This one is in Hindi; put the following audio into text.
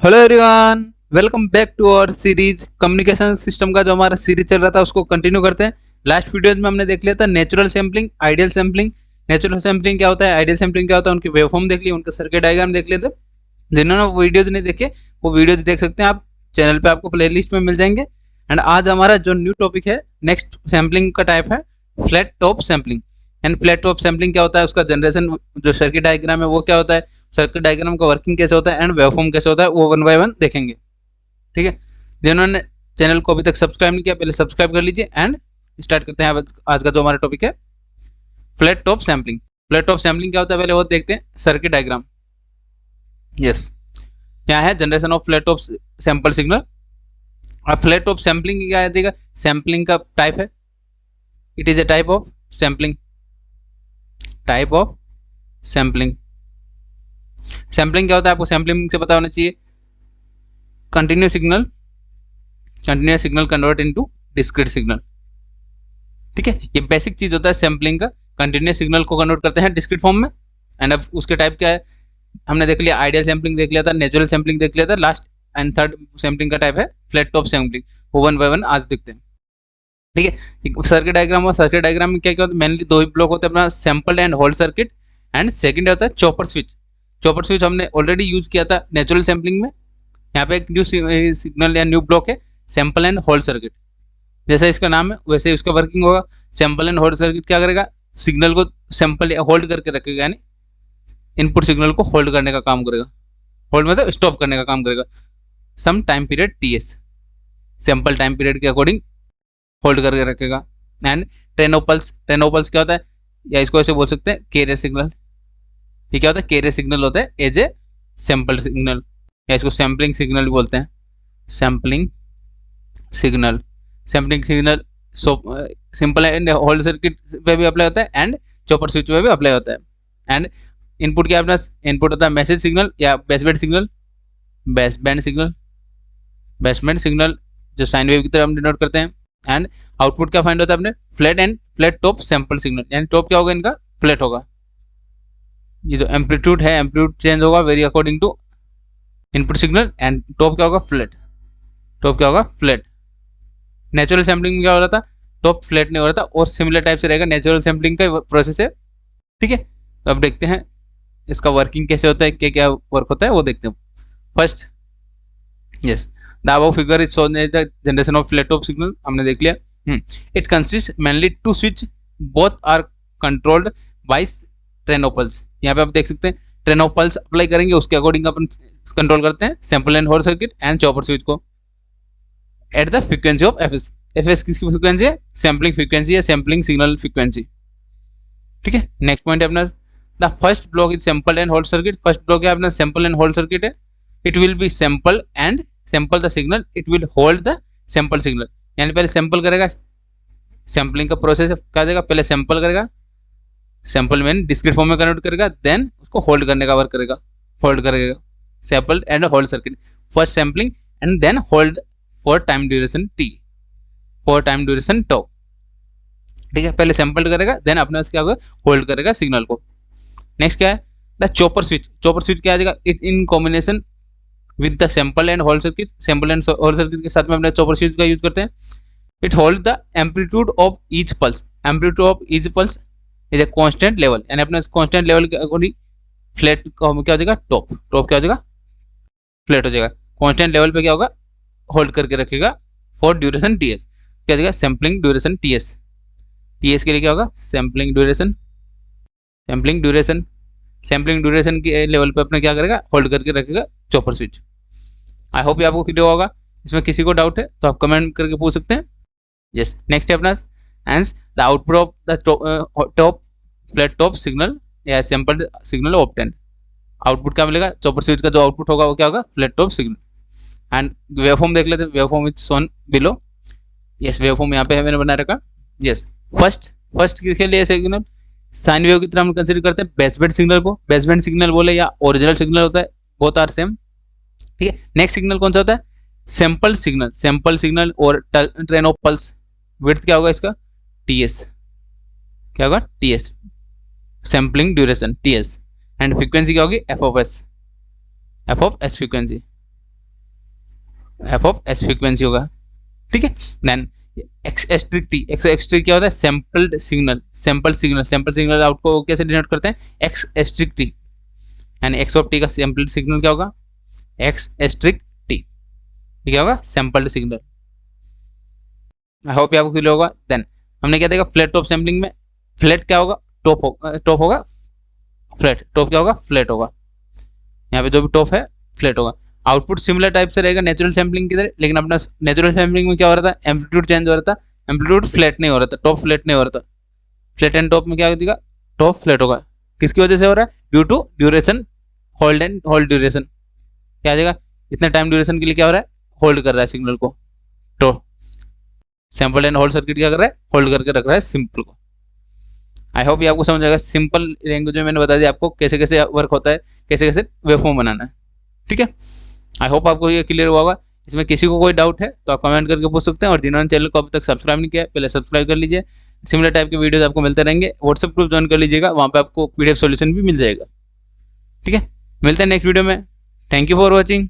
Hello everyone, welcome back to our series. Communication system का जो हमारा सीरीज चल रहा था उसको कंटिन्यू करते हैं। लास्ट वीडियोज में हमने देख लिया था natural sampling, ideal sampling. Natural sampling क्या होता है, आइडियल सैम्पलिंग क्या होता है, उनकी वेवफॉर्म देख ली, उनके सर्किट डायग्राम देख लिए थे। जिन्होंने वो वीडियोज नहीं देखे वो वीडियोज देख सकते हैं आप, चैनल पे आपको प्ले लिस्ट में मिल जाएंगे। एंड आज हमारा जो न्यू टॉपिक है, नेक्स्ट सैम्पलिंग का टाइप है flat top sampling. And flat top sampling क्या होता है, उसका जनरेशन जो सर्किट डायग्राम है वो क्या होता है, सर्किट डायग्राम का वर्किंग कैसे होता है एंड वेवफॉर्म कैसे होता है, वो वन बाय वन देखेंगे। ठीक है, जिन्होंने चैनल को अभी तक सब्सक्राइब नहीं किया पहले सब्सक्राइब कर लीजिए। एंड स्टार्ट करते हैं आज का जो हमारा टॉपिक है flat top sampling. Flat top sampling क्या होता है, पहले वो देखते हैं सर्किट डायग्राम। यस, यहाँ है generation of flat top sample signal. अब फ्लैट टॉप सैम्पलिंग क्या है, देखिएगा सैम्पलिंग का टाइप है, it is a type of sampling. Type of sampling, sampling क्या होता है आपको सैम्पलिंग से पता होना चाहिए। Continuous signal convert into discrete signal. ठीक है, ये बेसिक चीज होता है सैम्पलिंग का। कंटिन्यूस सिग्नल को कन्वर्ट करते हैं डिस्क्रीट फॉर्म में। एंड अब उसके टाइप क्या है, हमने देख लिया आइडियल सैम्पलिंग देख लिया था, नेचुरल सैम्पलिंग देख लिया था। लास्ट एंड थर्ड सैम्पलिंग का टाइप है फ्लैट टॉप सैम्पलिंग। वो वन बाय वन आज देखते हैं। ठीक है, सर्किट डायग्राम और सर्किट डायग्राम में क्या क्या होता है, मेनली दो ही ब्लॉक होते हैं, अपना sample and hold circuit. And second होता है चॉपर स्विच। चॉपर स्विच हमने ऑलरेडी यूज किया था नेचुरल सैम्पलिंग में। यहाँ पे एक न्यू सिग्नल या न्यू ब्लॉक है सैंपल एंड होल्ड सर्किट। जैसा इसका नाम है वैसे उसका वर्किंग होगा। सैंपल एंड होल्ड सर्किट क्या करेगा, सिग्नल को सैंपल या होल्ड करके रखेगा, यानी इनपुट सिग्नल को होल्ड करने का काम करेगा। होल्ड मतलब स्टॉप करने का काम करेगा some time period TS, sample time period के अकॉर्डिंग होल्ड करके रखेगा। एंड टेनोपल्स क्या होता है, या इसको ऐसे बोल सकते हैं कैरियर सिग्नल। ये क्या होता है, कैरियर सिग्नल होता है एज ए सैंपल सिग्नल, या इसको सैम्पलिंग सिग्नल भी बोलते हैं। Sampling signal simple and hold circuit पे भी अप्लाई होता है एंड चॉपर स्विच पे भी अप्लाई होता है। एंड इनपुट क्या अपना इनपुट होता है मैसेज सिग्नल या बेसबैंड सिग्नल जो साइन वेव की तरह हम डिनोट करते हैं। एंड आउटपुट क्या फाइंड होता है अपने फ्लैट टॉप सैंपल सिग्नल, यानी टॉप क्या होगा इनका, फ्लैट होगा। ये जो एम्पलीट्यूड है, एम्पलीट्यूड चेंज होगा vary according to input signal. And top क्या होगा, फ्लैट। नेचुरल सैम्पलिंग में क्या हो रहा था, टॉप फ्लैट नहीं हो रहा था, और सिमिलर टाइप से रहेगा नेचुरल सैम्पलिंग का प्रोसेस है। ठीक है, तो अब देखते हैं इसका वर्किंग कैसे होता है, क्या क्या वर्क होता है वो देखते हैं। First, yes, the above figure is shown the generation of flat top signal, हमने देख लिया। It consist mainly two switch, both are controlled by train of pulses. यहाँ पे आप देख सकते हैं ट्रेनोपल्स अप्लाई करेंगे, उसके अकॉर्डिंग अपन कंट्रोल करते हैं sample and hold circuit and chopper switch को at the frequency of FS. FS किसकी फ्रीक्वेंसी है, सैम्पलिंग फ्रीक्वेंसी या सैम्पलिंग सिग्नल फ्रीक्वेंसी। ठीक है, नेक्स्ट पॉइंट है अपना the first block is sample and hold circuit. First block है अपना सैंपल एंड होल्ड सर्किट है। It will be sample the signal, it will hold the sample signal. यानी पहले सैंपल करेगा, सैंपलिंग का प्रोसेस क्या देगा, पहले सैंपल करेगा, सैंपल में डिस्क्रीट फॉर्म में कन्वर्ट करेगा, देन उसको होल्ड करने का वर्क करेगा, sample and hold circuit. First sampling and then hold for time duration T, for time duration tau. ठीक है, पहले सैंपल करेगा देन अपने क्या होगा, होल्ड करेगा सिग्नल को। नेक्स्ट क्या है, the chopper switch. Chopper switch क्या देगा, it in combination with the sample and hold circuit. Sample and hold circuit के साथ में अपने चॉपर स्विच का यूज करते हैं। It hold the amplitude of each pulse. Amplitude of each pulse is a constant level, यानी अपने कांस्टेंट लेवल के अकॉर्डिंग फ्लैट क्या हो जाएगा, टॉप क्या हो जाएगा, फ्लैट हो जाएगा। कांस्टेंट लेवल पे क्या होगा, होल्ड करके रखेगा फॉर ड्यूरेशन टीएस। क्या देगा, सैम्पलिंग ड्यूरेशन टीएस। टीएस के लिए क्या होगा, सैम्पलिंग ड्यूरेशन के लेवल पे अपने क्या करेगा, होल्ड करके रखेगा चॉपर स्विच। आई होप ये आपको क्लियर होगा। इसमें किसी को डाउट है तो आप कमेंट करके पूछ सकते हैं। यस, नेक्स्ट है अपना and the output of the top flat top signal या सैंपल सिग्नल ऑब्टेन्ड। आउटपुट क्या मिलेगा, चॉपर स्विच का जो आउटपुट होगा वो क्या होगा, flat top signal. And waveform देख लेते हैं, waveform is shown below. Yes, waveform यहाँ पे है, मैंने बना रखा। यस, फर्स्ट किसके लिए सिग्नल, साइन वेव की तरह हम कंसीडर करते हैं बेसबैंड सिग्नल को। बेसबैंड सिग्नल बोले या ओरिजिनल सिग्नल होता है, बोथ आर सेम। ठीक है, नेक्स्ट सिग्नल कौन सा होता है, सैंपल सिग्नल और ट्रेन ऑफ पल्स। विड्थ क्या होगा इसका, टीएस, क्या होगा, TS, sampling duration TS. And frequency क्या होगी, F of S frequency. F of S frequency होगा, ठीक है। Then X asterisk T, X asterisk क्या होता है, sampled signal, sample signal, sample signal out को कैसे डिनोट करते हैं, एक्स एस्ट्रिक टी, यानी एक्स ऑफ टी का सैंपल्ड सिग्नल क्या होगा, एक्स एस्ट्रिक टी, क्या होगा, सैंपल्ड सिग्नल। आई होप आपको क्लियर होगा। देन हमने क्या देखा, फ्लैट टॉप सैम्पलिंग में फ्लैट क्या होगा, टॉप होगा फ्लैट, टॉप क्या होगा, फ्लैट होगा, यहाँ पे जो भी टॉप है फ्लैट होगा। आउटपुट सिमिलर टाइप से रहेगा नेचुरल सैम्पलिंग की तरह, लेकिन अपना नेचुरल सैम्पलिंग में क्या हो रहा था, एम्पलीट्यूड चेंज हो रहा था, एम्पलीट्यूड फ्लैट नहीं हो रहा था, टॉप फ्लैट नहीं हो रहा था। फ्लैट एंड टॉप में क्या होगा, टॉप फ्लैट होगा, किसकी वजह से हो रहा है, due to duration, hold and hold duration, क्या आ जाएगा, इतने टाइम ड्यूरेशन के लिए क्या हो रहा है, होल्ड कर रहा है सिग्नल को, तो सैंपल एंड होल्ड सर्किट क्या कर रहा है, होल्ड करके रख रहा है सिंपल को। आई होप ये आपको समझ आएगा, सिंपल लैंग्वेज में मैंने बता दिया आपको कैसे कैसे वर्क होता है, कैसे कैसे वेवफॉर्म बनाना है, ठीक है। आई होप आपको ये क्लियर हुआ होगा। इसमें किसी को कोई डाउट है तो आप कमेंट करके पूछ सकते हैं, और जिन्होंने चैनल को अभी तक सब्सक्राइब नहीं किया पहले सब्सक्राइब कर लीजिए। सिमिलर टाइप के वीडियोस आपको मिलते रहेंगे। व्हाट्सएप ग्रुप ज्वाइन कर लीजिएगा, वहाँ पे आपको पीडीएफ सॉल्यूशन भी मिल जाएगा, ठीक है। मिलते हैं नेक्स्ट वीडियो में। Thank you for watching.